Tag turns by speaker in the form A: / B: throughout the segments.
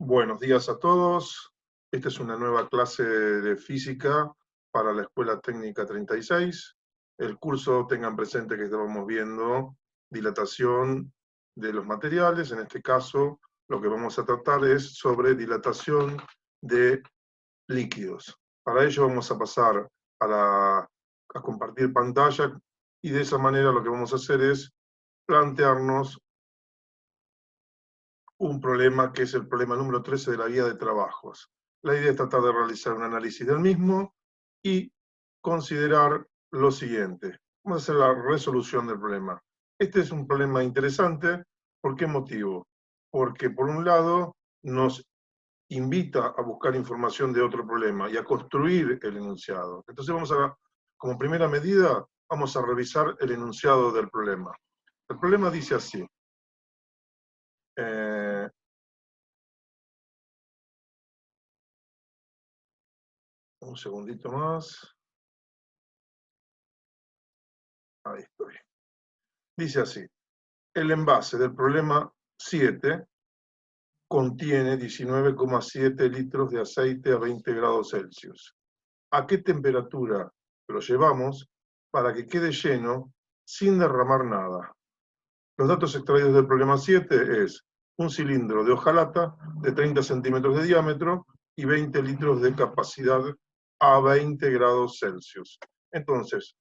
A: Buenos días a todos. Esta es una nueva clase de física para la Escuela Técnica 36. El curso, tengan presente que estamos viendo dilatación de los materiales. En este caso, lo que vamos a tratar es sobre dilatación de líquidos. Para ello vamos a pasar a compartir pantalla y de esa manera lo que vamos a hacer es plantearnos un problema que es el problema número 13 de la guía de trabajos. La idea es tratar de realizar un análisis del mismo y considerar lo siguiente. Vamos a hacer la resolución del problema. Este es un problema interesante. ¿Por qué motivo? Porque por un lado nos invita a buscar información de otro problema y a construir el enunciado. Entonces como primera medida, vamos a revisar el enunciado del problema. El problema dice así. Un segundito más. Ahí estoy. Dice así. El envase del problema 7 contiene 19,7 litros de aceite a 20 grados Celsius. ¿A qué temperatura lo llevamos para que quede lleno sin derramar nada? Los datos extraídos del problema 7 es un cilindro de hojalata de 30 centímetros de diámetro y 20 litros de capacidad a 20 grados Celsius. Entonces,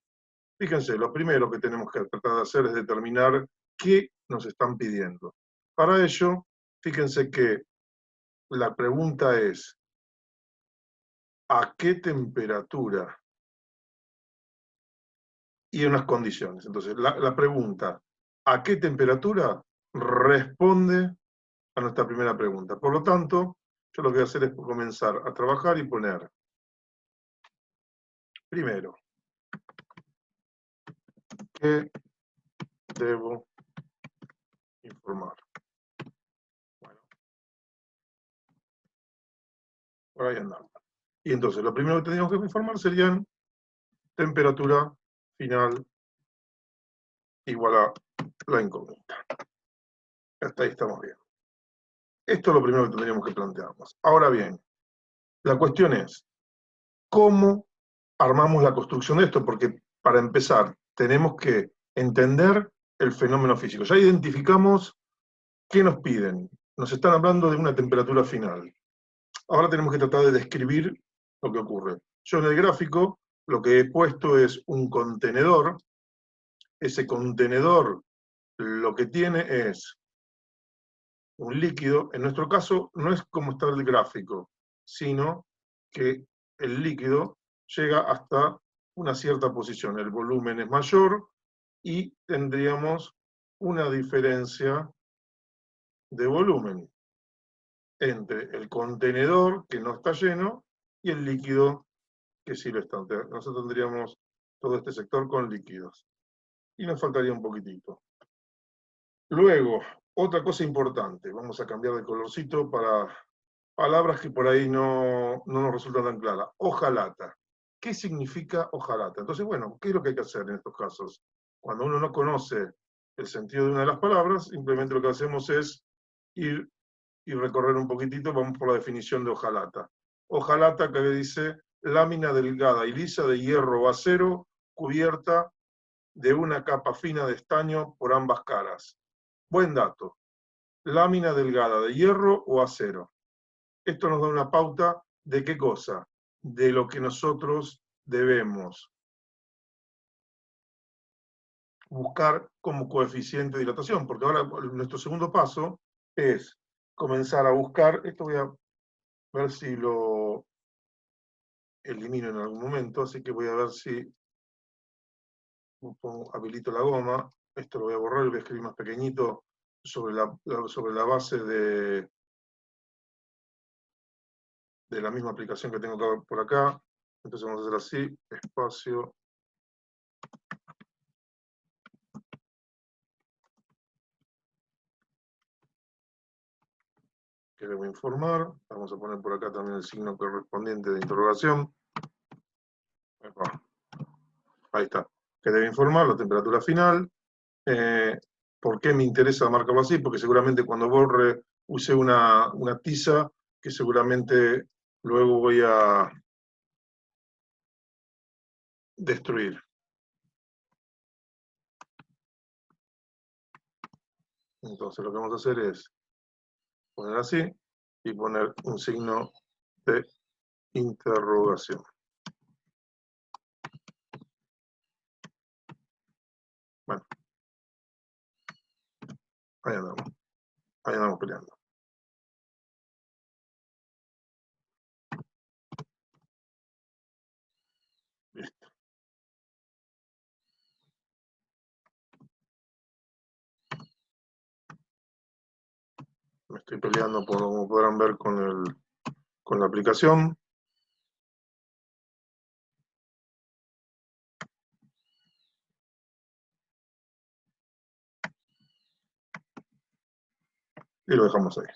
A: fíjense, lo primero que tenemos que tratar de hacer es determinar qué nos están pidiendo. Para ello, fíjense que la pregunta es, ¿a qué temperatura? Y unas condiciones. Entonces, la pregunta, ¿a qué temperatura? Responde a nuestra primera pregunta. Por lo tanto, yo lo que voy a hacer es comenzar a trabajar y poner, primero, ¿qué debo informar? Bueno, por ahí andamos. Y entonces, lo primero que tendríamos que informar serían temperatura final igual a la incógnita. Hasta ahí estamos bien. Esto es lo primero que tendríamos que plantearnos. Ahora bien, la cuestión es, ¿cómo armamos la construcción de esto? Porque para empezar, tenemos que entender el fenómeno físico. Ya identificamos qué nos piden. Nos están hablando de una temperatura final. Ahora tenemos que tratar de describir lo que ocurre. Yo en el gráfico lo que he puesto es un contenedor. Ese contenedor lo que tiene es un líquido. En nuestro caso no es como está el gráfico, sino que el líquido llega hasta una cierta posición. El volumen es mayor y tendríamos una diferencia de volumen entre el contenedor que no está lleno y el líquido que sí lo está. Nosotros tendríamos todo este sector con líquidos. Y nos faltaría un poquitito. Luego, otra cosa importante, vamos a cambiar de colorcito para palabras que por ahí no nos resultan tan claras. Hojalata. ¿Qué significa hojalata? Entonces, bueno, ¿qué es lo que hay que hacer en estos casos? Cuando uno no conoce el sentido de una de las palabras, simplemente lo que hacemos es ir y recorrer un poquitito, vamos por la definición de hojalata. Hojalata que dice lámina delgada y lisa de hierro o acero cubierta de una capa fina de estaño por ambas caras. Buen dato. Lámina delgada de hierro o acero. Esto nos da una pauta de qué cosa, de lo que nosotros debemos buscar como coeficiente de dilatación, porque ahora nuestro segundo paso es comenzar a buscar, esto voy a ver si lo elimino en algún momento, así que voy a ver si habilito la goma, esto lo voy a borrar y voy a escribir más pequeñito sobre la base de la misma aplicación que tengo por acá. Entonces vamos a hacer así, espacio. Que debo informar. Vamos a poner por acá también el signo correspondiente de interrogación. Ahí está. Que debe informar la temperatura final. ¿Por qué me interesa marcarlo así? Porque seguramente cuando borre use una tiza, que seguramente luego voy a destruir. Entonces lo que vamos a hacer es poner así y poner un signo de interrogación. Bueno, ahí andamos peleando. Listo. Me estoy peleando, como podrán ver, con la aplicación. Y lo dejamos ahí,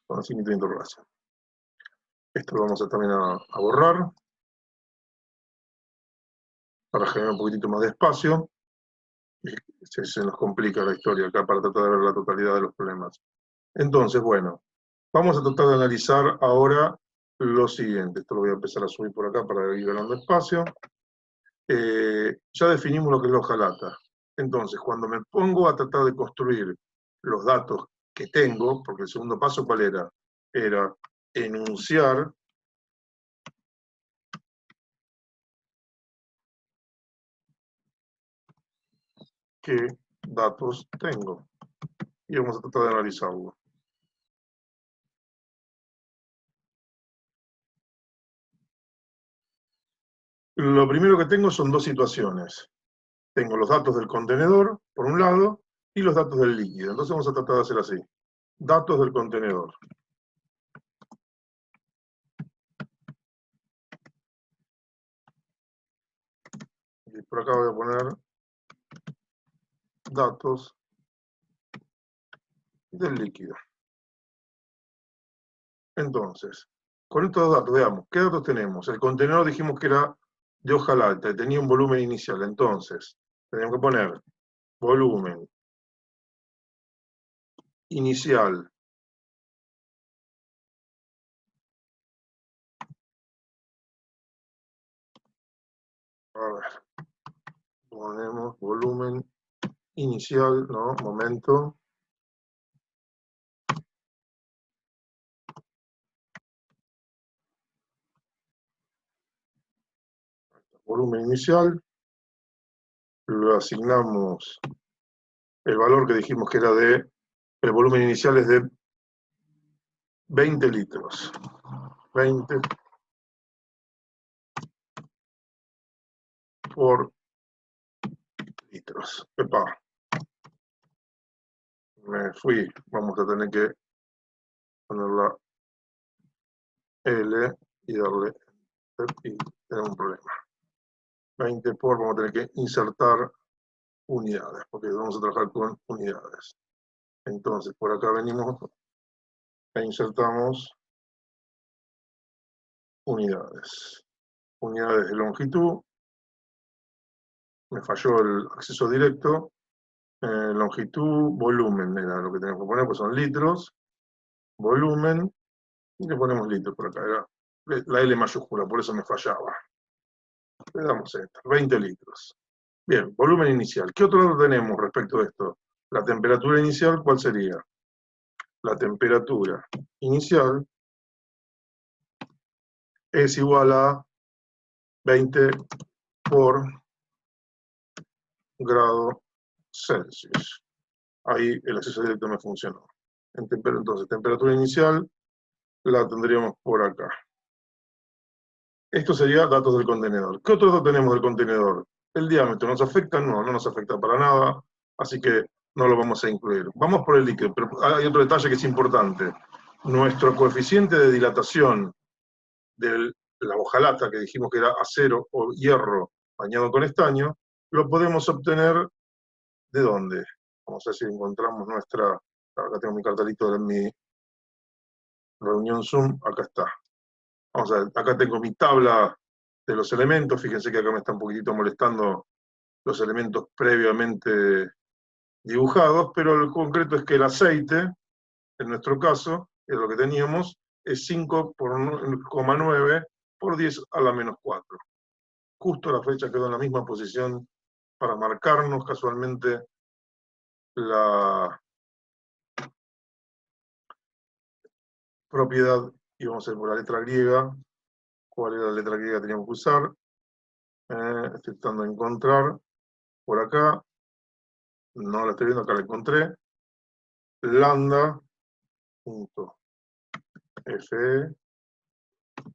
A: con el signo de interrogación. Esto lo vamos a también a borrar, para generar un poquitito más de espacio. Y se nos complica la historia acá para tratar de ver la totalidad de los problemas. Entonces, bueno, vamos a tratar de analizar ahora lo siguiente. Esto lo voy a empezar a subir por acá para ir ganando espacio. Ya definimos lo que es la hojalata. Entonces, cuando me pongo a tratar de construir los datos que tengo, porque el segundo paso, ¿cuál era? Era enunciar qué datos tengo. Y vamos a tratar de analizarlo. Lo primero que tengo son dos situaciones. Tengo los datos del contenedor, por un lado, y los datos del líquido. Entonces vamos a tratar de hacer así. Datos del contenedor. Y por acá voy a poner datos del líquido. Entonces, con estos datos, veamos, ¿qué datos tenemos? El contenedor dijimos que era de hojalata y tenía un volumen inicial. Entonces, tenemos que poner volumen inicial a ver, ponemos volumen inicial, no, momento. Volumen inicial, lo asignamos el valor que dijimos que era el volumen inicial es de 20 litros. 20 por litros. Epa, me fui. Vamos a tener que poner la L y darle Enter y tenemos un problema. 20 por, vamos a tener que insertar unidades, porque vamos a trabajar con unidades. Entonces, por acá venimos e insertamos unidades. Unidades de longitud. Me falló el acceso directo. Longitud, volumen era lo que tenemos que poner, pues son litros. Volumen, y le ponemos litros por acá. Era la L mayúscula, por eso me fallaba. Le damos esta, 20 litros. Bien, volumen inicial. ¿Qué otro dato tenemos respecto a esto? La temperatura inicial, ¿cuál sería? La temperatura inicial es igual a 20 por grado Celsius. Ahí el acceso directo me funcionó. Entonces, temperatura inicial la tendríamos por acá. Esto sería datos del contenedor. ¿Qué otros datos tenemos del contenedor? ¿El diámetro nos afecta? No, no nos afecta para nada, así que no lo vamos a incluir. Vamos por el líquido, pero hay otro detalle que es importante. Nuestro coeficiente de dilatación de la hojalata, que dijimos que era acero o hierro bañado con estaño, lo podemos obtener ¿de dónde? Vamos a ver si encontramos nuestra... Acá tengo mi cartelito de mi reunión Zoom, acá está. Vamos a ver, acá tengo mi tabla de los elementos, fíjense que acá me está un poquitito molestando los elementos previamente dibujados, pero lo concreto es que el aceite, en nuestro caso, es lo que teníamos, es 5,9 por 10 a la menos 4. Justo la flecha quedó en la misma posición para marcarnos casualmente la propiedad, y vamos a ir por la letra griega. ¿Cuál era la letra griega que teníamos que usar? Estoy tratando de encontrar por acá. No la estoy viendo, acá la encontré. Lambda.fe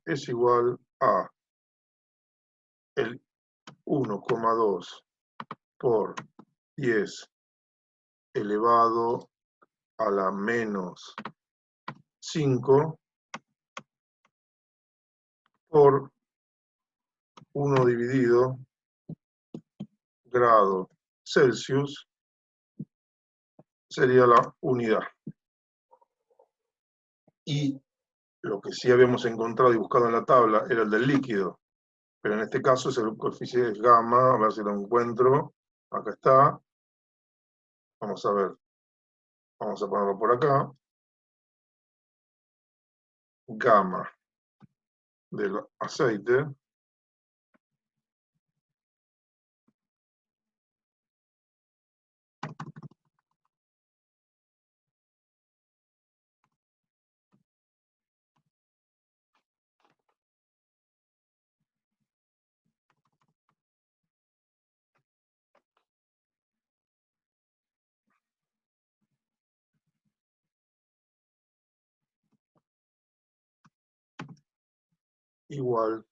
A: es igual a el 1,2 por 10 elevado a la menos 5 por 1 dividido grado Celsius, sería la unidad. Y lo que sí habíamos encontrado y buscado en la tabla era el del líquido, pero en este caso es el coeficiente gamma, a ver si lo encuentro, acá está, vamos a ver, vamos a ponerlo por acá, gamma del aceite, igual,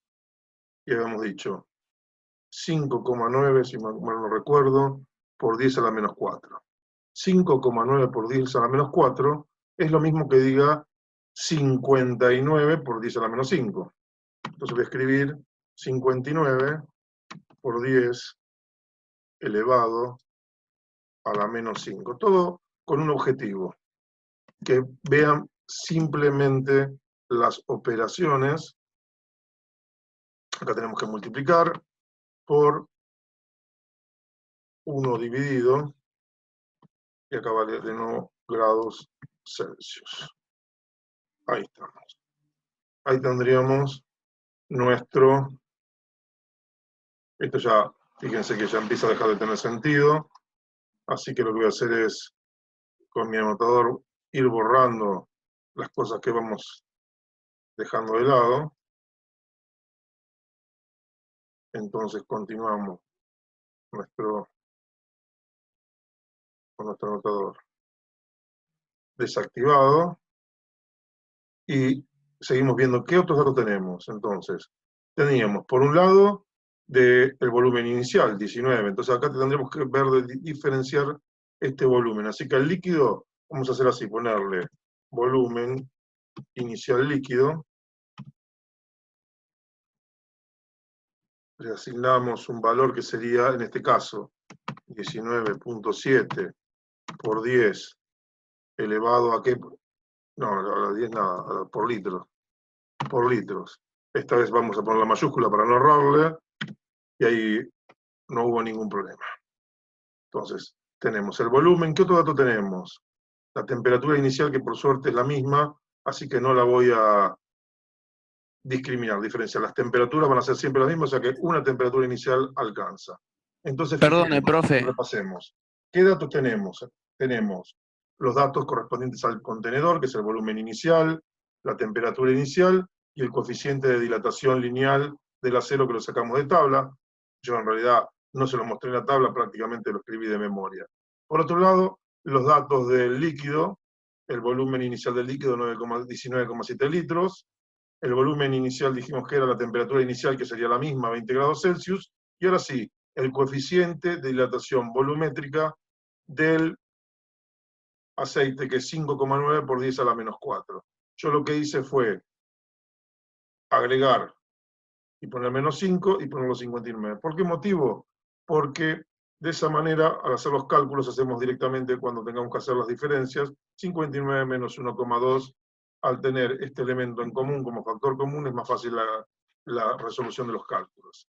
A: y habíamos dicho 5,9, si mal no recuerdo, por 10 a la menos 4. 5,9 por 10 a la menos 4 es lo mismo que diga 59 por 10 a la menos 5. Entonces voy a escribir 59 por 10 elevado a la menos 5. Todo con un objetivo. Que vean simplemente las operaciones. Acá tenemos que multiplicar por 1 dividido, y acá vale de nuevo grados Celsius. Ahí estamos. Ahí tendríamos nuestro... Esto ya, fíjense que ya empieza a dejar de tener sentido, así que lo que voy a hacer es, con mi anotador, ir borrando las cosas que vamos dejando de lado. Entonces continuamos con nuestro anotador desactivado y seguimos viendo qué otros datos tenemos. Entonces, teníamos por un lado el volumen inicial, 19. Entonces acá tendremos que ver de diferenciar este volumen. Así que al líquido vamos a hacer así, ponerle volumen inicial líquido. Le asignamos un valor que sería, en este caso, 19,7 por 10 elevado a qué, no, a la 10 nada, por litros. Por litros. Esta vez vamos a poner la mayúscula para no errarle, y ahí no hubo ningún problema. Entonces, tenemos el volumen. ¿Qué otro dato tenemos? La temperatura inicial, que por suerte es la misma, así que no la voy a discriminar, diferenciar. Las temperaturas van a ser siempre las mismas, o sea que una temperatura inicial alcanza. Entonces,
B: Perdone, profe.
A: repasemos. ¿Qué datos tenemos? Tenemos los datos correspondientes al contenedor, que es el volumen inicial, la temperatura inicial y el coeficiente de dilatación lineal del acero que lo sacamos de tabla. Yo en realidad no se lo mostré en la tabla, prácticamente lo escribí de memoria. Por otro lado, los datos del líquido, el volumen inicial del líquido 19,7 litros, el volumen inicial dijimos que era la temperatura inicial, que sería la misma, 20 grados Celsius, y ahora sí, el coeficiente de dilatación volumétrica del aceite, que es 5,9 por 10 a la menos 4. Yo lo que hice fue agregar y poner menos 5 y poner los 59. ¿Por qué motivo? Porque de esa manera, al hacer los cálculos, hacemos directamente cuando tengamos que hacer las diferencias, 59 menos 1,2, al tener este elemento en común como factor común, es más fácil la resolución de los cálculos.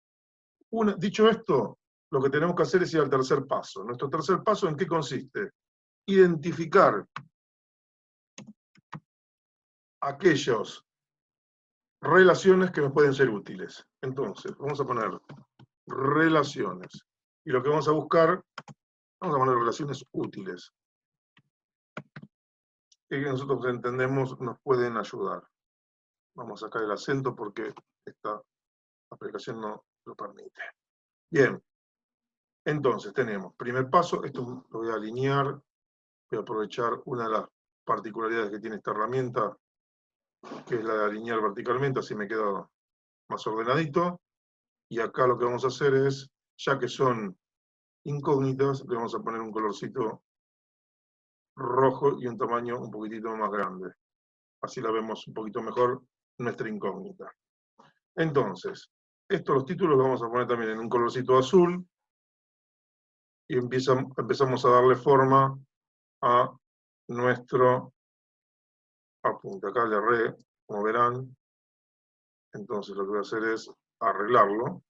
A: Dicho esto, lo que tenemos que hacer es ir al tercer paso. Nuestro tercer paso, ¿en qué consiste? Identificar aquellas relaciones que nos pueden ser útiles. Entonces, vamos a poner relaciones. Y lo que vamos a buscar, vamos a poner relaciones útiles, que nosotros entendemos nos pueden ayudar. Vamos a sacar el acento porque esta aplicación no lo permite. Bien, entonces tenemos, primer paso, esto lo voy a alinear, voy a aprovechar una de las particularidades que tiene esta herramienta, que es la de alinear verticalmente, así me queda más ordenadito. Y acá lo que vamos a hacer es, ya que son incógnitas, le vamos a poner un colorcito rojo y un tamaño un poquitito más grande. Así la vemos un poquito mejor nuestra incógnita. Entonces, los títulos los vamos a poner también en un colorcito azul y empezamos a darle forma a nuestro apunte. Acá le erré, como verán. Entonces lo que voy a hacer es arreglarlo.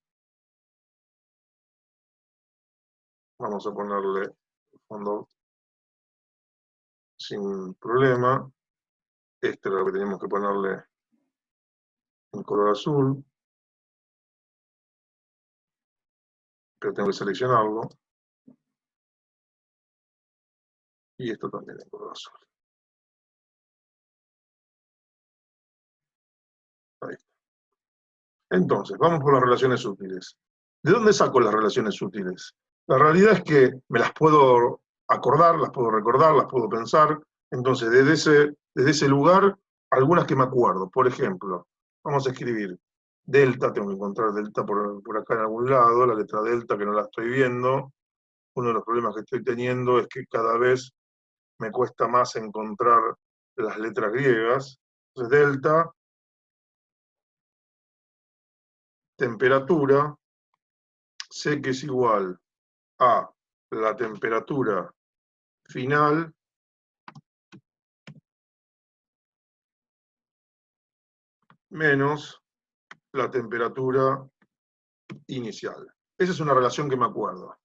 A: Vamos a ponerle fondo sin problema. Este es lo que teníamos que ponerle en color azul. Pero tengo que seleccionarlo. Y esto también en color azul. Ahí está. Entonces, vamos por las relaciones útiles. ¿De dónde saco las relaciones útiles? La realidad es que me las puedo acordar, las puedo recordar, las puedo pensar. Entonces, desde ese lugar, algunas que me acuerdo. Por ejemplo, vamos a escribir delta, tengo que encontrar delta por acá en algún lado, la letra delta que no la estoy viendo. Uno de los problemas que estoy teniendo es que cada vez me cuesta más encontrar las letras griegas. Entonces, delta, temperatura, sé que es igual a la temperatura final menos la temperatura inicial. Esa es una relación que me acuerdo.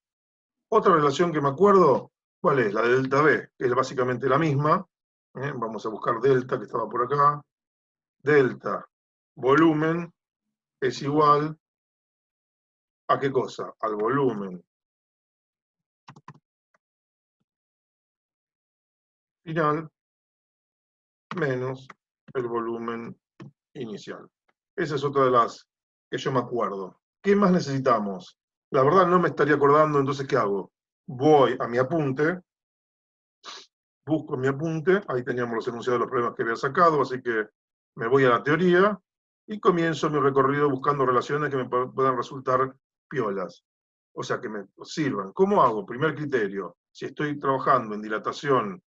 A: Otra relación que me acuerdo, ¿cuál es? La de delta B, que es básicamente la misma. Vamos a buscar delta, que estaba por acá. Delta volumen es igual a ¿qué cosa? Al volumen final menos el volumen inicial. Esa es otra de las que yo me acuerdo. ¿Qué más necesitamos? La verdad no me estaría acordando, entonces ¿qué hago? Voy a mi apunte, busco mi apunte, ahí teníamos los enunciados de los problemas que había sacado, así que me voy a la teoría y comienzo mi recorrido buscando relaciones que me puedan resultar piolas, o sea, que me sirvan. ¿Cómo hago? Primer criterio, si estoy trabajando en dilatación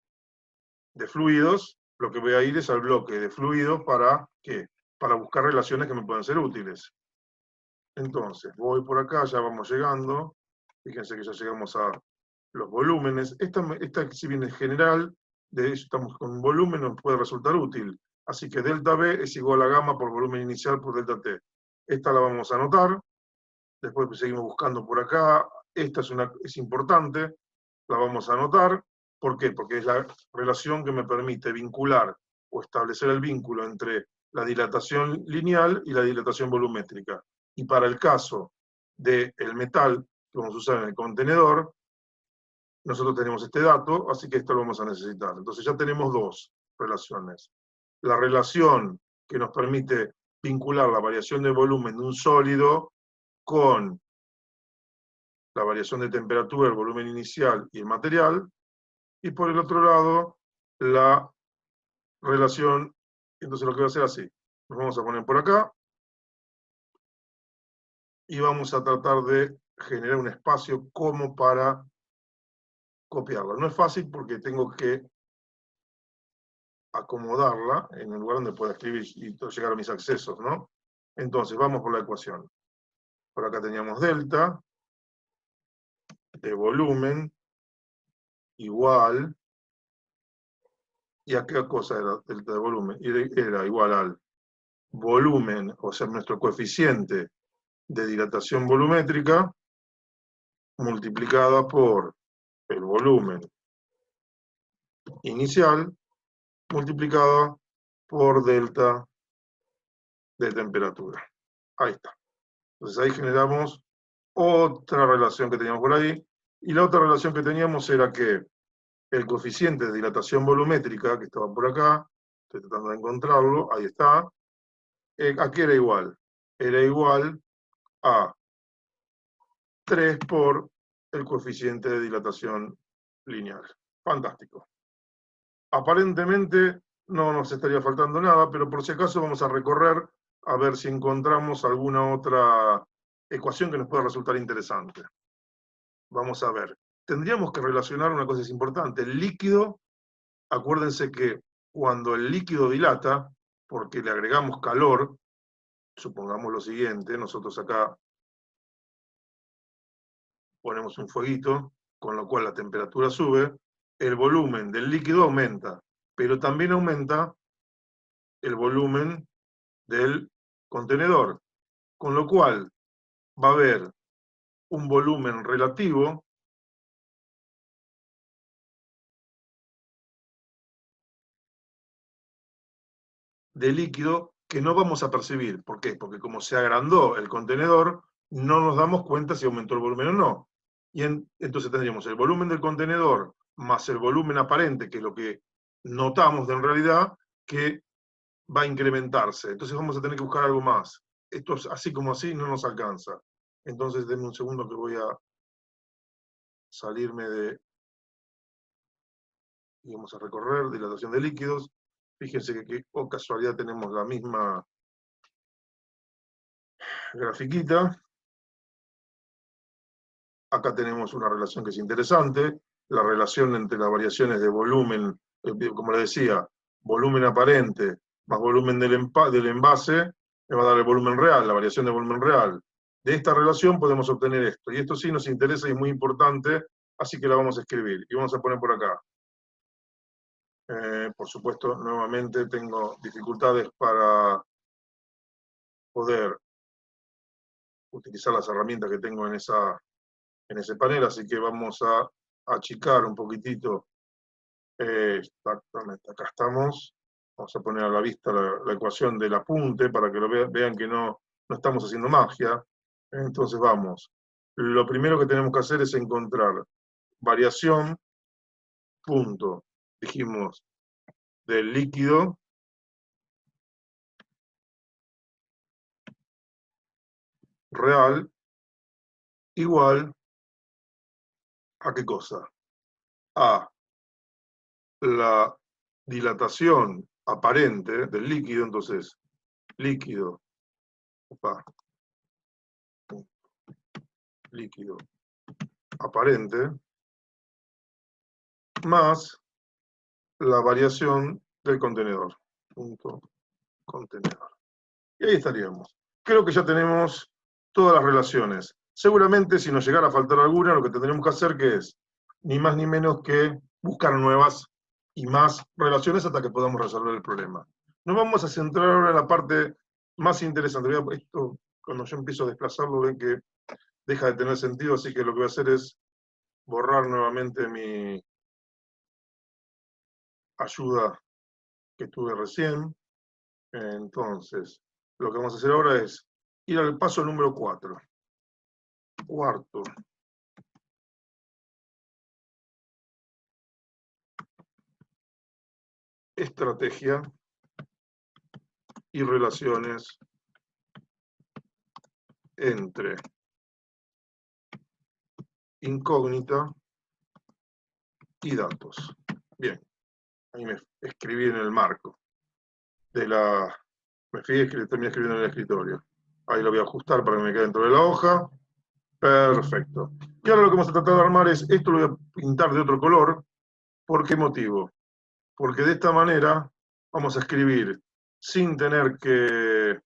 A: de fluidos, lo que voy a ir es al bloque de fluidos para ¿qué? Para buscar relaciones que me puedan ser útiles. Entonces, voy por acá, ya vamos llegando. Fíjense que ya llegamos a los volúmenes. Esta si bien es general, de hecho estamos con un volumen, nos puede resultar útil. Así que delta B es igual a gamma por volumen inicial por delta T. Esta la vamos a anotar. Después seguimos buscando por acá. Esta es importante, la vamos a anotar. ¿Por qué? Porque es la relación que me permite vincular o establecer el vínculo entre la dilatación lineal y la dilatación volumétrica. Y para el caso del metal que vamos a usar en el contenedor, nosotros tenemos este dato, así que esto lo vamos a necesitar. Entonces ya tenemos dos relaciones. La relación que nos permite vincular la variación de volumen de un sólido con la variación de temperatura, el volumen inicial y el material, y por el otro lado, la relación, entonces lo que voy a hacer así, nos vamos a poner por acá, y vamos a tratar de generar un espacio como para copiarla. No es fácil porque tengo que acomodarla en el lugar donde pueda escribir y llegar a mis accesos, ¿no? Entonces, vamos por la ecuación. Por acá teníamos delta de volumen igual, ¿y a qué cosa era delta de volumen? Era igual al volumen, o sea, nuestro coeficiente de dilatación volumétrica, multiplicada por el volumen inicial, multiplicada por delta de temperatura. Ahí está. Entonces ahí generamos otra relación que teníamos por ahí. Y la otra relación que teníamos era que el coeficiente de dilatación volumétrica, que estaba por acá, estoy tratando de encontrarlo, ahí está. ¿A qué era igual? Era igual a 3 por el coeficiente de dilatación lineal. Fantástico. Aparentemente no nos estaría faltando nada, pero por si acaso vamos a recorrer a ver si encontramos alguna otra ecuación que nos pueda resultar interesante. Vamos a ver. Tendríamos que relacionar una cosa que es importante. El líquido, acuérdense que cuando el líquido dilata, porque le agregamos calor, supongamos lo siguiente, nosotros acá ponemos un fueguito, con lo cual la temperatura sube, el volumen del líquido aumenta, pero también aumenta el volumen del contenedor, con lo cual va a haber un volumen relativo de líquido que no vamos a percibir. ¿Por qué? Porque como se agrandó el contenedor, no nos damos cuenta si aumentó el volumen o no. Y entonces tendríamos el volumen del contenedor más el volumen aparente, que es lo que notamos en realidad, que va a incrementarse. Entonces vamos a tener que buscar algo más. Esto así como así no nos alcanza. Entonces denme un segundo que voy a salirme de, y vamos a recorrer dilatación de líquidos. Fíjense que oh, casualidad tenemos la misma grafiquita. Acá tenemos una relación que es interesante, la relación entre las variaciones de volumen, como le decía, volumen aparente más volumen del envase, me va a dar el volumen real, la variación de volumen real. De esta relación podemos obtener esto, y esto sí nos interesa y es muy importante, así que la vamos a escribir, y vamos a poner por acá. Por supuesto, nuevamente tengo dificultades para poder utilizar las herramientas que tengo en ese panel, así que vamos a achicar un poquitito. Exactamente, acá estamos. Vamos a poner a la vista la ecuación del apunte para que lo vean que no estamos haciendo magia. Entonces vamos. Lo primero que tenemos que hacer es encontrar variación, punto, dijimos, del líquido real igual a qué cosa? A la dilatación aparente del líquido, entonces líquido, líquido aparente, más la variación del contenedor, punto contenedor. Y ahí estaríamos. Creo que ya tenemos todas las relaciones. Seguramente si nos llegara a faltar alguna, lo que tendremos que hacer que es ni más ni menos que buscar nuevas y más relaciones hasta que podamos resolver el problema. Nos vamos a centrar ahora en la parte más interesante. Esto, cuando yo empiezo a desplazarlo, ven que deja de tener sentido, así que lo que voy a hacer es borrar nuevamente mi ayuda que tuve recién. Entonces, lo que vamos a hacer ahora es ir al paso número 4. Cuarto. Estrategia y relaciones entre incógnita y datos. Bien, ahí me escribí en el marco de la... Me fijé que terminé escribiendo en el escritorio. Ahí lo voy a ajustar para que me quede dentro de la hoja. Perfecto. Y ahora lo que vamos a tratar de armar es, esto lo voy a pintar de otro color. ¿Por qué motivo? Porque de esta manera vamos a escribir sin tener que...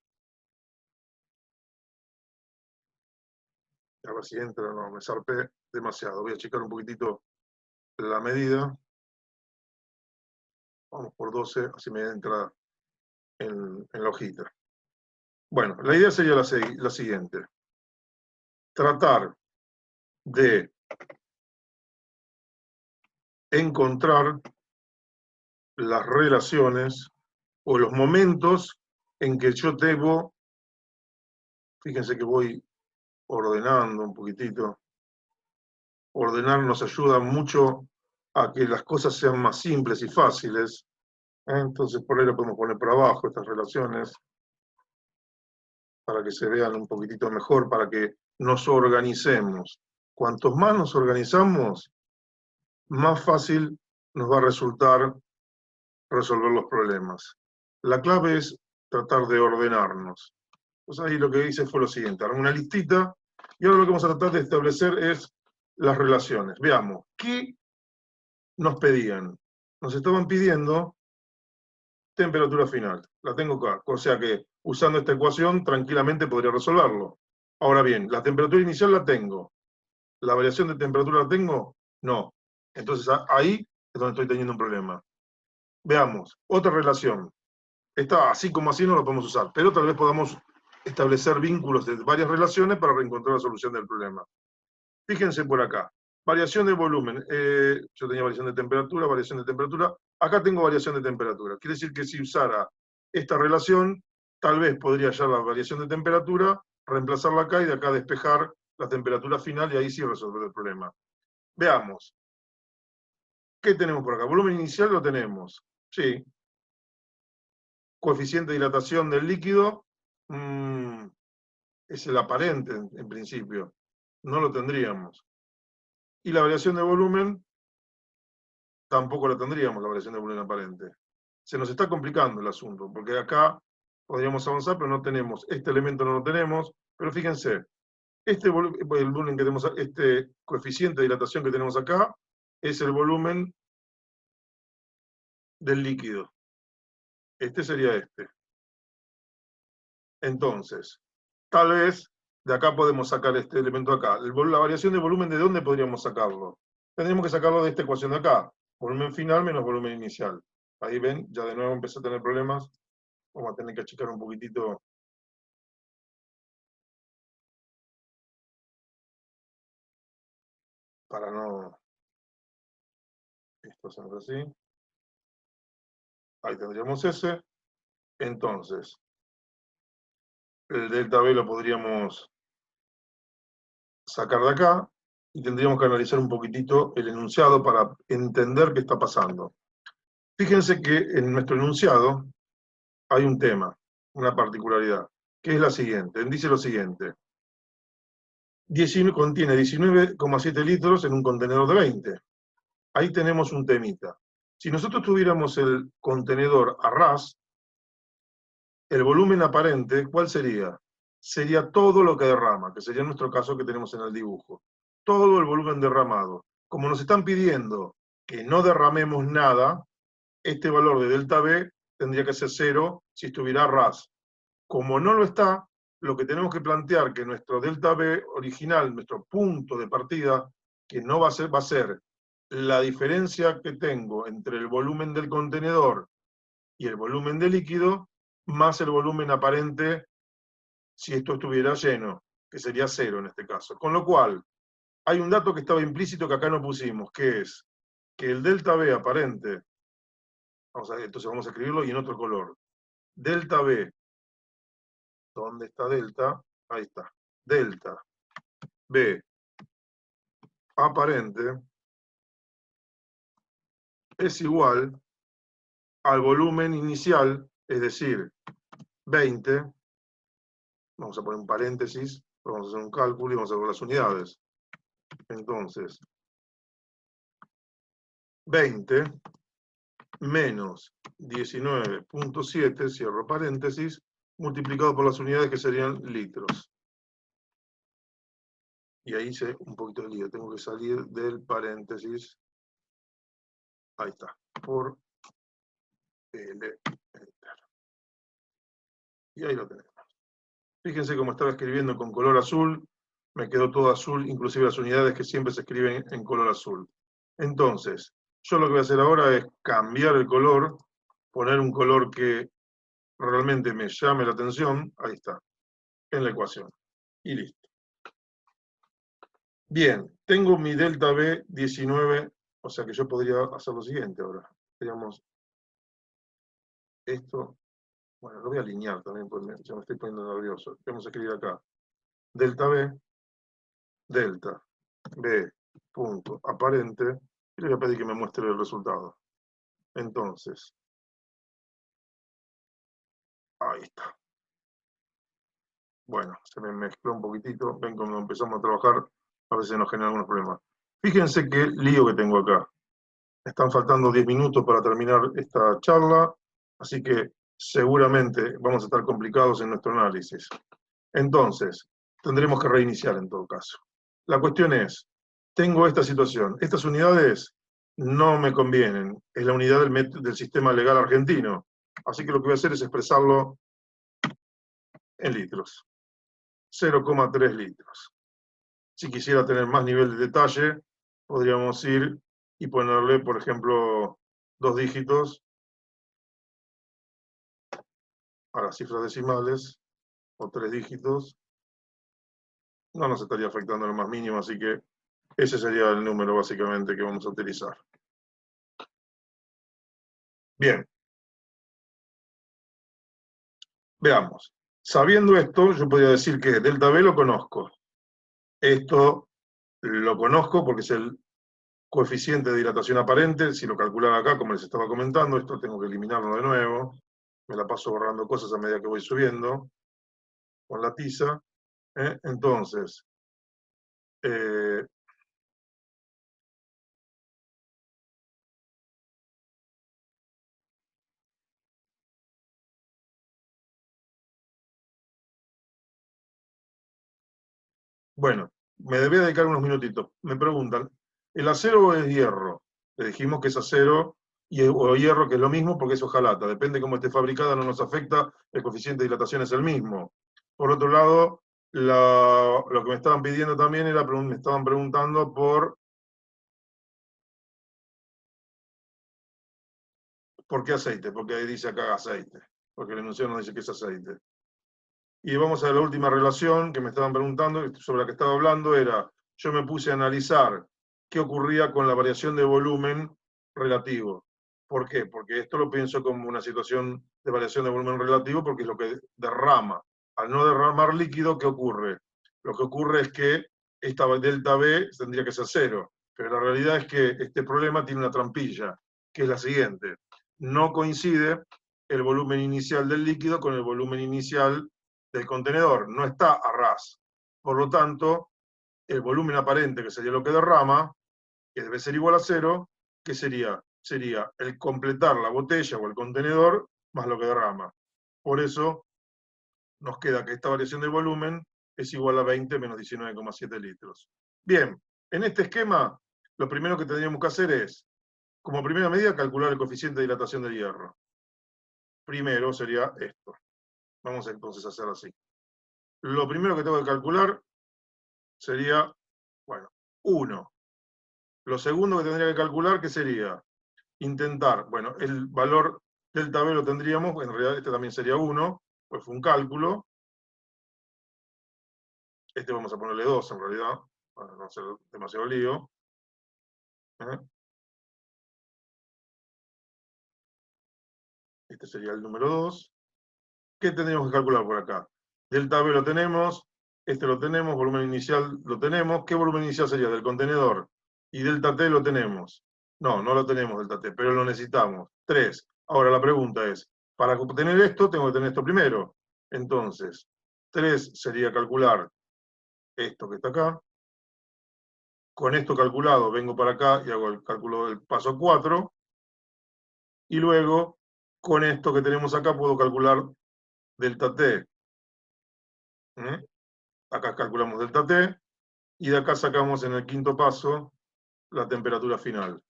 A: A ver si entra, no, me zarpé demasiado. Voy a checar un poquitito la medida. Vamos por 12, así me entra en la hojita. Bueno, la idea sería la siguiente. Tratar de encontrar las relaciones o los momentos en que yo debo, fíjense que voy ordenando un poquitito, ordenar nos ayuda mucho a que las cosas sean más simples y fáciles. Entonces por ahí lo podemos poner por abajo, estas relaciones, para que se vean un poquitito mejor, para que nos organicemos. Cuantos más nos organizamos, más fácil nos va a resultar resolver los problemas. La clave es tratar de ordenarnos. Pues ahí lo que hice fue lo siguiente, armé una listita, y ahora lo que vamos a tratar de establecer es las relaciones. Veamos, ¿qué nos pedían? Nos estaban pidiendo temperatura final. La tengo acá. O sea que usando esta ecuación tranquilamente podría resolverlo. Ahora bien, la temperatura inicial la tengo. ¿La variación de temperatura la tengo? No. Entonces ahí es donde estoy teniendo un problema. Veamos, otra relación. Esta así como así no la podemos usar, pero tal vez podamos establecer vínculos de varias relaciones para reencontrar la solución del problema. Fíjense por acá. Variación de volumen. Yo tenía variación de temperatura, variación de temperatura. Acá tengo variación de temperatura. Quiere decir que si usara esta relación, tal vez podría hallar la variación de temperatura, reemplazarla acá y de acá despejar la temperatura final y ahí sí resolver el problema. Veamos. ¿Qué tenemos por acá? Volumen inicial lo tenemos. Sí. Coeficiente de dilatación del líquido. Es el aparente en principio. No lo tendríamos. Y la variación de volumen tampoco la tendríamos, la variación de volumen aparente. Se nos está complicando el asunto, porque acá podríamos avanzar, pero no tenemos, este elemento no lo tenemos, pero fíjense, el volumen que tenemos, este coeficiente de dilatación que tenemos acá, es el volumen del líquido. Este sería este. Entonces, tal vez de acá podemos sacar este elemento acá. La variación de volumen, ¿de dónde podríamos sacarlo? Tendríamos que sacarlo de esta ecuación de acá. Volumen final menos volumen inicial. Ahí ven, ya de nuevo empecé a tener problemas. Vamos a tener que achicar un poquitito para no... Esto siempre así. Ahí tendríamos ese. Entonces, el delta B lo podríamos sacar de acá y tendríamos que analizar un poquitito el enunciado para entender qué está pasando. Fíjense que en nuestro enunciado hay un tema, una particularidad, que es la siguiente. Dice lo siguiente. Contiene 19,7 litros en un contenedor de 20. Ahí tenemos un temita. Si nosotros tuviéramos el contenedor a ras, el volumen aparente, ¿cuál sería? Sería todo lo que derrama, que sería nuestro caso que tenemos en el dibujo. Todo el volumen derramado. Como nos están pidiendo que no derramemos nada, este valor de delta B tendría que ser 0 si estuviera a ras. Como no lo está, lo que tenemos que plantear que nuestro delta B original, nuestro punto de partida, que no va a ser la diferencia que tengo entre el volumen del contenedor y el volumen del líquido, más el volumen aparente si esto estuviera lleno, que sería 0 en este caso. Con lo cual, hay un dato que estaba implícito que acá no pusimos, que es que el delta B aparente, entonces vamos a escribirlo y en otro color. Delta B, ¿dónde está delta? Ahí está. Delta B aparente es igual al volumen inicial, es decir, 20, vamos a poner un paréntesis, vamos a hacer un cálculo y vamos a ver las unidades. Entonces, 20 menos 19.7, cierro paréntesis, multiplicado por las unidades que serían litros. Y ahí hice un poquito de lío, tengo que salir del paréntesis. Ahí está, por L, enter. Y ahí lo tenemos. Fíjense cómo estaba escribiendo con color azul, me quedó todo azul, inclusive las unidades que siempre se escriben en color azul. Entonces, yo lo que voy a hacer ahora es cambiar el color, poner un color que realmente me llame la atención, ahí está, en la ecuación. Y listo. Bien, tengo mi delta B 19, o sea que yo podría hacer lo siguiente ahora. Digamos, esto, bueno, lo voy a alinear también, porque ya me estoy poniendo nervioso. Vamos a escribir acá. Delta B, delta B, punto aparente, y le voy a pedir que me muestre el resultado. Entonces, ahí está. Bueno, se me mezcló un poquitito. Ven cuando empezamos a trabajar, a veces nos genera algunos problemas. Fíjense qué lío que tengo acá. Están faltando 10 minutos para terminar esta charla, así que seguramente vamos a estar complicados en nuestro análisis. Entonces, tendremos que reiniciar en todo caso. La cuestión es, tengo esta situación. Estas unidades no me convienen. Es la unidad del sistema legal argentino. Así que lo que voy a hacer es expresarlo en litros. 0,3 litros. Si quisiera tener más nivel de detalle, podríamos ir y ponerle, por ejemplo, 2 dígitos a las cifras decimales, o 3 dígitos. No nos estaría afectando en lo más mínimo, así que ese sería el número básicamente que vamos a utilizar. Bien. Veamos. Sabiendo esto, yo podría decir que delta B lo conozco. Esto lo conozco porque es el coeficiente de dilatación aparente. Si lo calculara acá, como les estaba comentando, esto tengo que eliminarlo de nuevo. Me la paso borrando cosas a medida que voy subiendo con la tiza. Entonces, bueno, me debía dedicar unos minutitos. Me preguntan, ¿el acero es hierro? Le dijimos que es acero o hierro, que es lo mismo, porque es hojalata. Depende de cómo esté fabricada, no nos afecta, el coeficiente de dilatación es el mismo. Por otro lado, lo que me estaban pidiendo también era, me estaban preguntando por qué aceite, porque ahí dice acá aceite, porque el enunciado nos dice que es aceite. Y vamos a la última relación que me estaban preguntando, sobre la que estaba hablando, era, yo me puse a analizar qué ocurría con la variación de volumen relativo. ¿Por qué? Porque esto lo pienso como una situación de variación de volumen relativo, porque es lo que derrama. Al no derramar líquido, ¿qué ocurre? Lo que ocurre es que esta delta B tendría que ser cero, pero la realidad es que este problema tiene una trampilla, que es la siguiente. No coincide el volumen inicial del líquido con el volumen inicial del contenedor, no está a ras. Por lo tanto, el volumen aparente, que sería lo que derrama, que debe ser igual a cero, ¿qué sería? Sería el completar la botella o el contenedor más lo que derrama. Por eso nos queda que esta variación del volumen es igual a 20 menos 19,7 litros. Bien, en este esquema, lo primero que tendríamos que hacer es, como primera medida, calcular el coeficiente de dilatación del hierro. Primero sería esto. Vamos entonces a hacer así. Lo primero que tengo que calcular sería, bueno, 1. Lo segundo que tendría que calcular, ¿qué sería? Intentar, bueno, el valor delta B lo tendríamos, en realidad este también sería 1, pues fue un cálculo. Este vamos a ponerle 2 en realidad, para no hacer demasiado lío. Este sería el número 2. ¿Qué tendríamos que calcular por acá? Delta B lo tenemos, este lo tenemos, volumen inicial lo tenemos. ¿Qué volumen inicial sería? Del contenedor. Y delta T lo tenemos. No, no lo tenemos delta T, pero lo necesitamos. 3. Ahora la pregunta es, para obtener esto, tengo que tener esto primero. Entonces, 3 sería calcular esto que está acá. Con esto calculado, vengo para acá y hago el cálculo del paso 4. Y luego, con esto que tenemos acá, puedo calcular delta T. Acá calculamos delta T, y de acá sacamos en el quinto paso la temperatura final.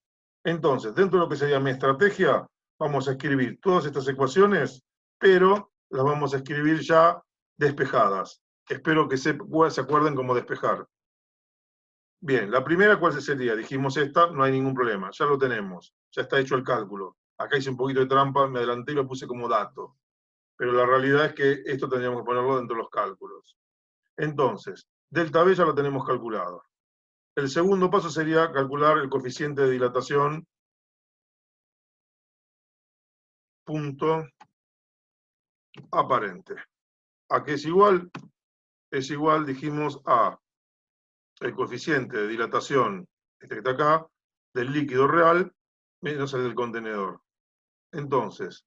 A: Entonces, dentro de lo que sería mi estrategia, vamos a escribir todas estas ecuaciones, pero las vamos a escribir ya despejadas. Espero que se acuerden cómo despejar. Bien, la primera, ¿cuál sería? Dijimos esta, no hay ningún problema, ya lo tenemos, ya está hecho el cálculo. Acá hice un poquito de trampa, me adelanté y lo puse como dato. Pero la realidad es que esto tendríamos que ponerlo dentro de los cálculos. Entonces, delta B ya lo tenemos calculado. El segundo paso sería calcular el coeficiente de dilatación punto aparente. ¿A qué es igual? Es igual, dijimos, a el coeficiente de dilatación, este que está acá, del líquido real, menos el del contenedor. Entonces,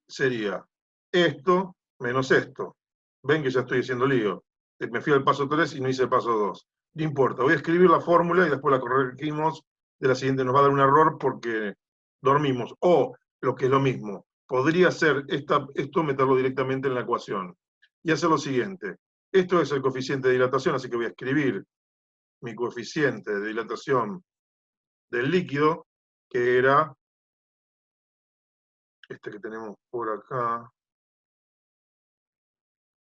A: sería esto menos esto. Ven que ya estoy haciendo lío. Me fui al paso 3 y no hice el paso 2. No importa, voy a escribir la fórmula y después la corregimos de la siguiente. Nos va a dar un error porque dormimos. O, lo que es lo mismo, podría ser esto meterlo directamente en la ecuación. Y hacer lo siguiente. Esto es el coeficiente de dilatación, así que voy a escribir mi coeficiente de dilatación del líquido, que era este que tenemos por acá,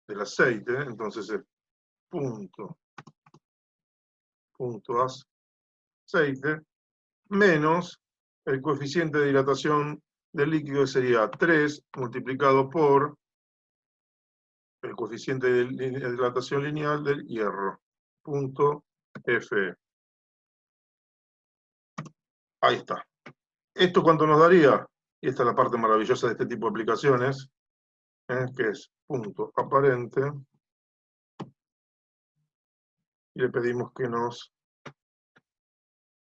A: del aceite, entonces es punto aceite, menos el coeficiente de dilatación del líquido, que sería 3 multiplicado por el coeficiente de dilatación lineal del hierro, punto Fe. Ahí está. ¿Esto cuánto nos daría? Y esta es la parte maravillosa de este tipo de aplicaciones, que es punto aparente, y le pedimos que nos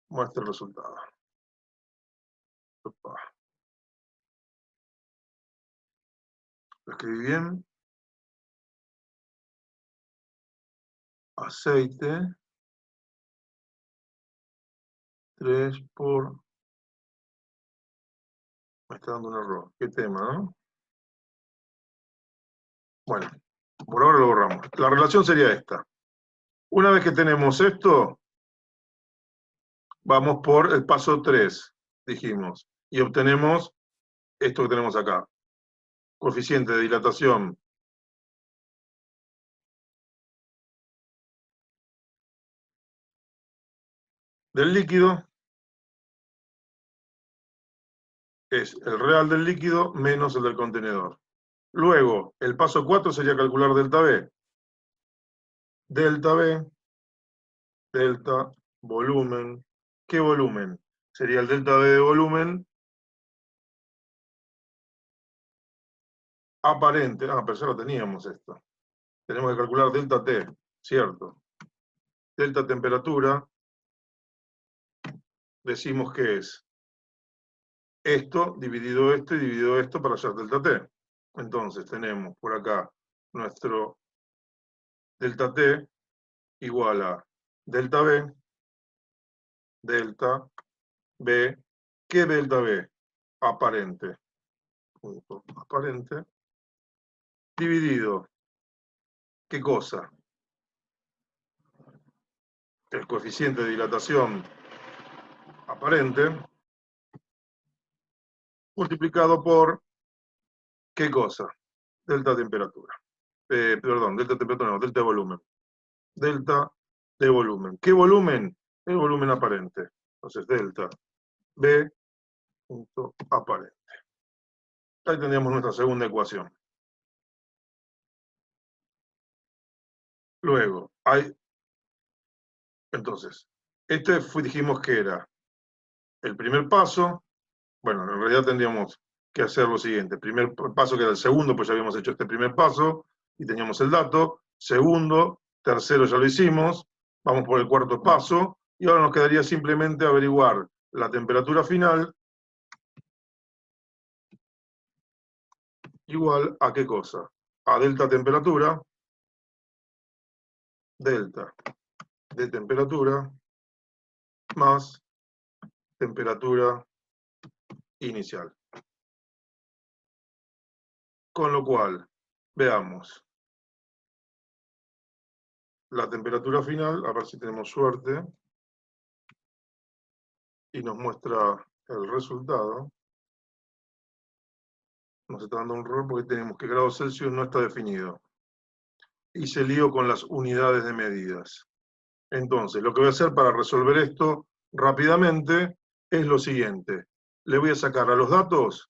A: muestre el resultado. Opa. ¿Lo escribí bien? Aceite, 3 por... Me está dando un error. ¿Qué tema, no? Bueno, por ahora lo borramos. La relación sería esta. Una vez que tenemos esto, vamos por el paso 3, dijimos, y obtenemos esto que tenemos acá. Coeficiente de dilatación del líquido es el real del líquido menos el del contenedor. Luego, el paso 4 sería calcular delta B. Delta B, delta volumen. ¿Qué volumen? Sería el delta B de volumen aparente. Ah, pero ya lo teníamos esto. Tenemos que calcular delta T, ¿cierto? Delta temperatura, decimos que es esto dividido esto y dividido esto para hallar delta T. Entonces tenemos por acá nuestro delta T igual a delta B, delta B, ¿qué delta B? Aparente, punto aparente, dividido, ¿qué cosa? El coeficiente de dilatación aparente, multiplicado por, ¿qué cosa? Delta temperatura. Perdón, delta temperatura no, delta de volumen. Delta de volumen. ¿Qué volumen? El volumen aparente. Entonces, delta B punto aparente. Ahí tendríamos nuestra segunda ecuación. Luego, entonces, dijimos que era el primer paso. Bueno, en realidad tendríamos que hacer lo siguiente. El primer paso, que era el segundo, pues ya habíamos hecho este primer paso y teníamos el dato. Segundo, tercero ya lo hicimos. Vamos por el cuarto paso y ahora nos quedaría simplemente averiguar la temperatura final igual a qué cosa? A delta temperatura, delta de temperatura más temperatura inicial. Con lo cual, veamos la temperatura final, a ver si tenemos suerte, y nos muestra el resultado. Nos está dando un error porque tenemos que grado Celsius no está definido. Hice lío con las unidades de medidas. Entonces, lo que voy a hacer para resolver esto rápidamente es lo siguiente. Le voy a sacar a los datos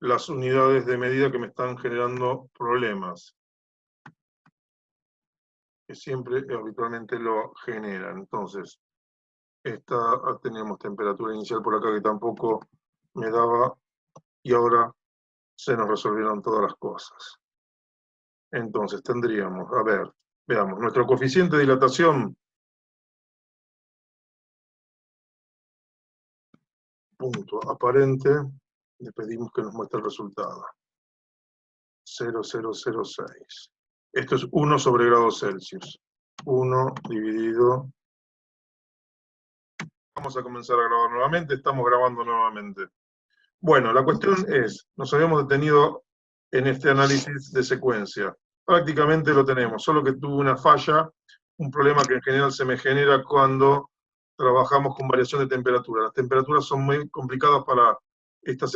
A: las unidades de medida que me están generando problemas, que siempre habitualmente lo generan. Entonces, tenemos temperatura inicial por acá que tampoco me daba, y ahora se nos resolvieron todas las cosas. Entonces tendríamos, a ver, veamos, nuestro coeficiente de dilatación, punto aparente, le pedimos que nos muestre el resultado. 0,006. Esto es 1 sobre grados Celsius. 1 dividido. Vamos a comenzar a grabar nuevamente, estamos grabando nuevamente. Bueno, la cuestión es, nos habíamos detenido en este análisis de secuencia. Prácticamente lo tenemos, solo que tuvo una falla, un problema que en general se me genera cuando trabajamos con variación de temperatura. Las temperaturas son muy complicadas para estos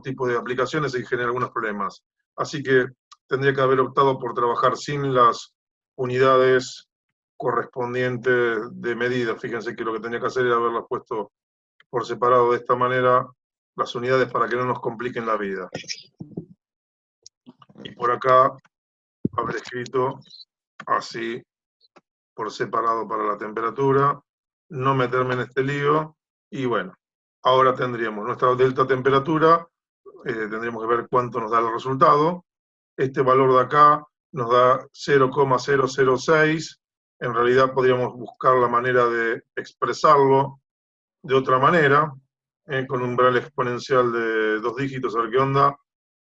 A: tipos de aplicaciones y generan algunos problemas. Así que tendría que haber optado por trabajar sin las unidades correspondientes de medida. Fíjense que lo que tenía que hacer era haberlas puesto por separado de esta manera, las unidades para que no nos compliquen la vida. Y por acá haber escrito así, por separado para la temperatura, no meterme en este lío, y bueno, ahora tendríamos nuestra delta temperatura, tendríamos que ver cuánto nos da el resultado. Este valor de acá nos da 0,006, en realidad podríamos buscar la manera de expresarlo de otra manera, con un umbral exponencial de 2 dígitos, a ver qué onda,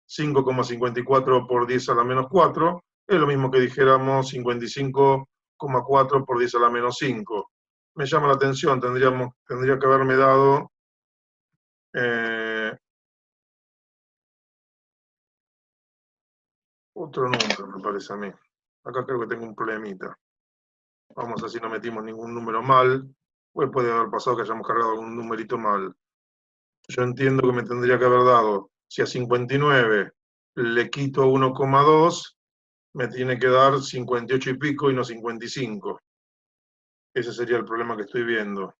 A: 5,54 por 10 a la menos 4, es lo mismo que dijéramos 55,4 por 10 a la menos 5. Me llama la atención, tendría que haberme dado otro número, me parece a mí. Acá creo que tengo un problemita. Vamos a ver si no metimos ningún número mal, pues puede haber pasado que hayamos cargado algún numerito mal. Yo entiendo que me tendría que haber dado, si a 59 le quito 1,2, me tiene que dar 58 y pico y no 55. Ese sería el problema que estoy viendo.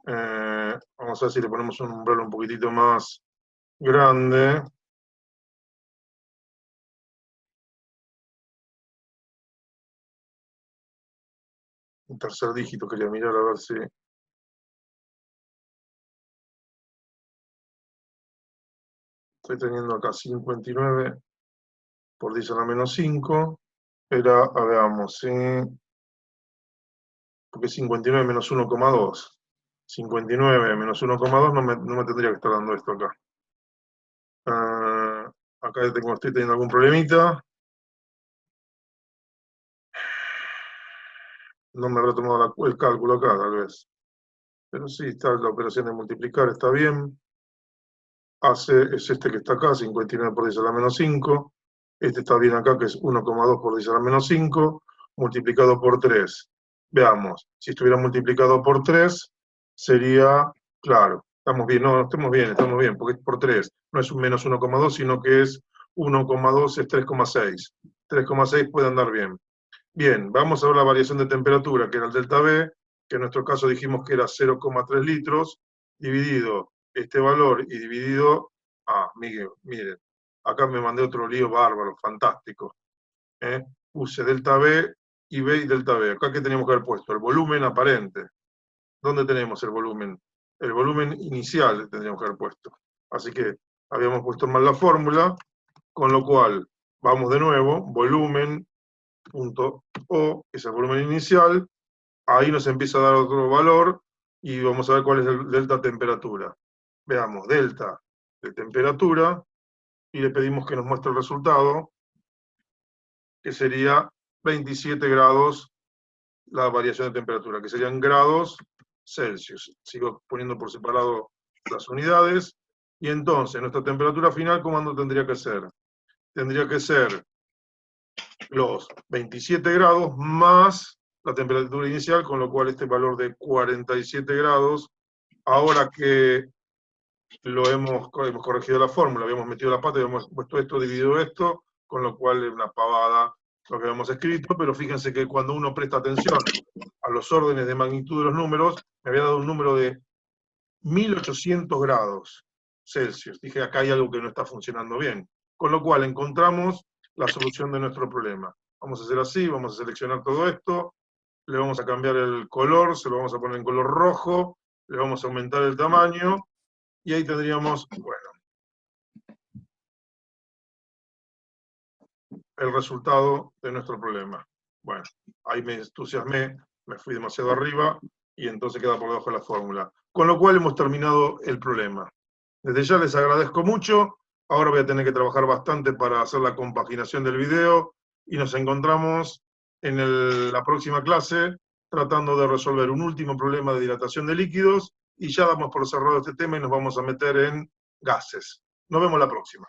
A: Vamos a ver si le ponemos un umbral un poquitito más grande. Un tercer dígito quería mirar a ver si... Estoy teniendo acá 59 por 10 a la menos 5. Era, veamos, ¿sí? Porque 59 menos 1,2. 59 menos 1,2 no me tendría que estar dando esto acá. Acá estoy teniendo algún problemita. No me habrá tomado el cálculo acá, tal vez. Pero sí, está la operación de multiplicar, está bien. Es este que está acá, 59 por 10 a la menos 5. Este está bien acá, que es 1,2 por 10 a la menos 5, multiplicado por 3. Veamos, si estuviera multiplicado por 3, sería, claro, estamos bien, no, estamos bien, porque es por 3. No es un menos 1,2, sino que es 1,2 es 3,6. 3,6 puede andar bien. Bien, vamos a ver la variación de temperatura, que era el delta B, que en nuestro caso dijimos que era 0,3 litros, dividido este valor y dividido... Miguel, miren, acá me mandé otro lío bárbaro, fantástico. Puse delta B y B y delta B. Acá, ¿qué teníamos que haber puesto? El volumen aparente. ¿Dónde tenemos el volumen? El volumen inicial tendríamos que haber puesto. Así que habíamos puesto mal la fórmula, con lo cual, vamos de nuevo, volumen, punto O, que es el volumen inicial, ahí nos empieza a dar otro valor, y vamos a ver cuál es el delta temperatura. Veamos, delta de temperatura, y le pedimos que nos muestre el resultado, que sería 27 grados la variación de temperatura, que serían grados Celsius. Sigo poniendo por separado las unidades, y entonces nuestra temperatura final, ¿cómo tendría que ser? Tendría que ser los 27 grados más la temperatura inicial, con lo cual este valor de 47 grados, ahora que hemos corregido la fórmula, habíamos metido la pata y habíamos puesto esto, dividido esto, con lo cual es una pavada lo que habíamos escrito, pero fíjense que cuando uno presta atención a los órdenes de magnitud de los números, me había dado un número de 1800 grados Celsius. Dije, acá hay algo que no está funcionando bien. Con lo cual encontramos la solución de nuestro problema. Vamos a hacer así, vamos a seleccionar todo esto, le vamos a cambiar el color, se lo vamos a poner en color rojo, le vamos a aumentar el tamaño, y ahí tendríamos, bueno, el resultado de nuestro problema. Bueno, ahí me entusiasmé, me fui demasiado arriba y entonces queda por debajo de la fórmula. Con lo cual hemos terminado el problema. Desde ya les agradezco mucho. Ahora voy a tener que trabajar bastante para hacer la compaginación del video y nos encontramos en la próxima clase tratando de resolver un último problema de dilatación de líquidos y ya damos por cerrado este tema y nos vamos a meter en gases. Nos vemos la próxima.